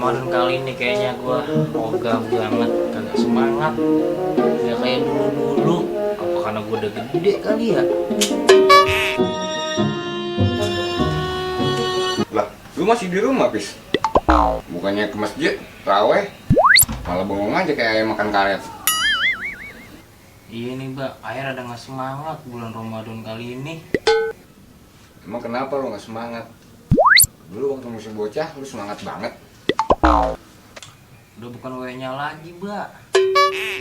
Ramadan kali ini kayaknya gua ogah banget, kagak semangat. Gak kayak dulu-dulu. Apa karena gua udah gede kali ya? Lah, lu masih di rumah, Pis? Bukannya ke masjid, raweh, malah bengong aja kayak ayam makan karet. Iya nih, Mbak, akhir ada nggak semangat bulan Ramadan kali ini. Emang kenapa lu nggak semangat? Dulu waktu masih bocah, lu semangat banget. Udah bukan W-nya lagi, Mbak.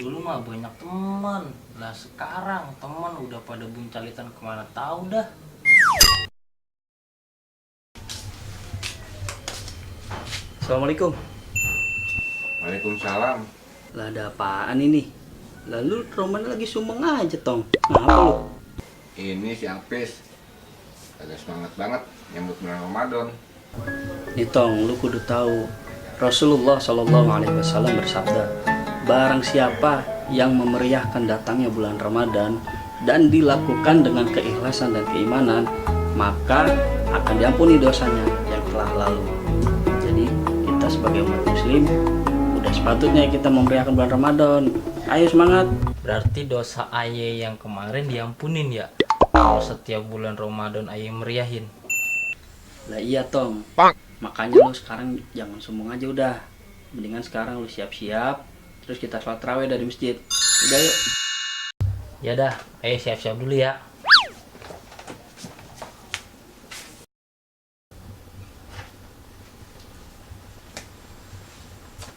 Dulu mah banyak teman. Lah sekarang teman udah pada buncalitan kemana tahu dah. Assalamualaikum. Waalaikumsalam. Lah ada apaan ini? Lalu Roman lagi sumbeng aja tong. Kenapa lu? Ini si Apis. Agak semangat banget nyambut bulan Ramadan. Nih tong, lu kudu tahu. Rasulullah Shallallahu Alaihi Wasallam bersabda, barang siapa yang memeriahkan datangnya bulan Ramadan dan dilakukan dengan keikhlasan dan keimanan, maka akan diampuni dosanya yang telah lalu. Jadi kita sebagai umat muslim udah sepatutnya kita memeriahkan bulan Ramadan. Ayo semangat. Berarti dosa Aye yang kemarin diampunin ya? Kalau setiap bulan Ramadan Aye meriahin. Lah iya tong. Makanya lu sekarang jangan sombong aja udah. Mendingan sekarang lu siap-siap, terus kita sholat tarawih dari masjid. Udah yuk. Ya dah, Aye siap-siap dulu ya.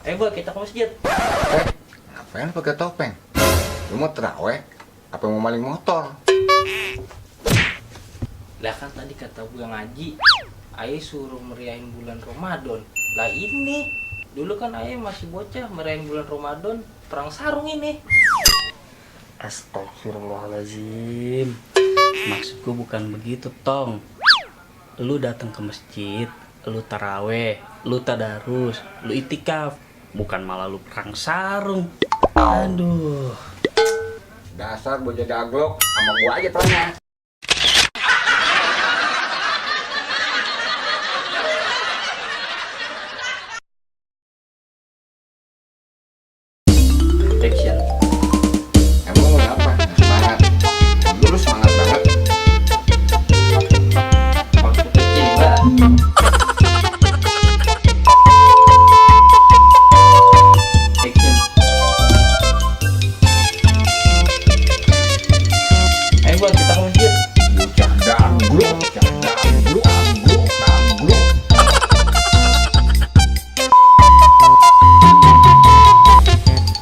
Ayo Mbak, kita ke masjid. Ngapain pakai topeng? Lu mau teraweh? Apa mau maling motor? Lah kan tadi kata Bu yang ngaji, Aye suruh meriahin bulan Ramadan. Lah ini, dulu kan Aye masih bocah meriahin bulan Ramadan, perang sarung ini. Astagfirullahaladzim. Maksudku bukan begitu tong. Lu datang ke masjid, lu taraweh, lu tadarus, lu itikaf, bukan malah lu perang sarung. Aduh. Dasar bocah daglok, sama gua aja tanya. Action. Emang lu kenapa? Nggak semangat? Dulu semangat banget. Waktu kecil mbak. Action. Ayo Mbak, kita ke masjid. Bocah daglok, bocah daglok, daglok, daglok.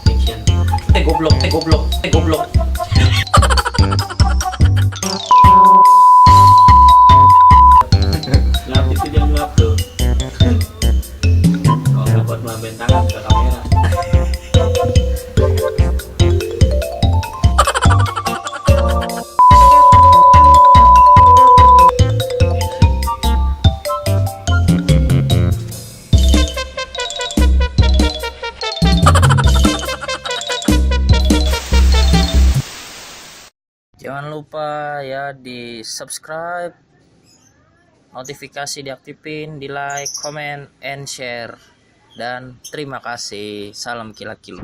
Action. Goblok. Ngap itu dia ngap tuh. Kalau nggak buat melambaikan tangan ke kamera. Jangan lupa ya di subscribe, notifikasi diaktifin, di like, comment, and share. Dan terima kasih. Salam kila kilo.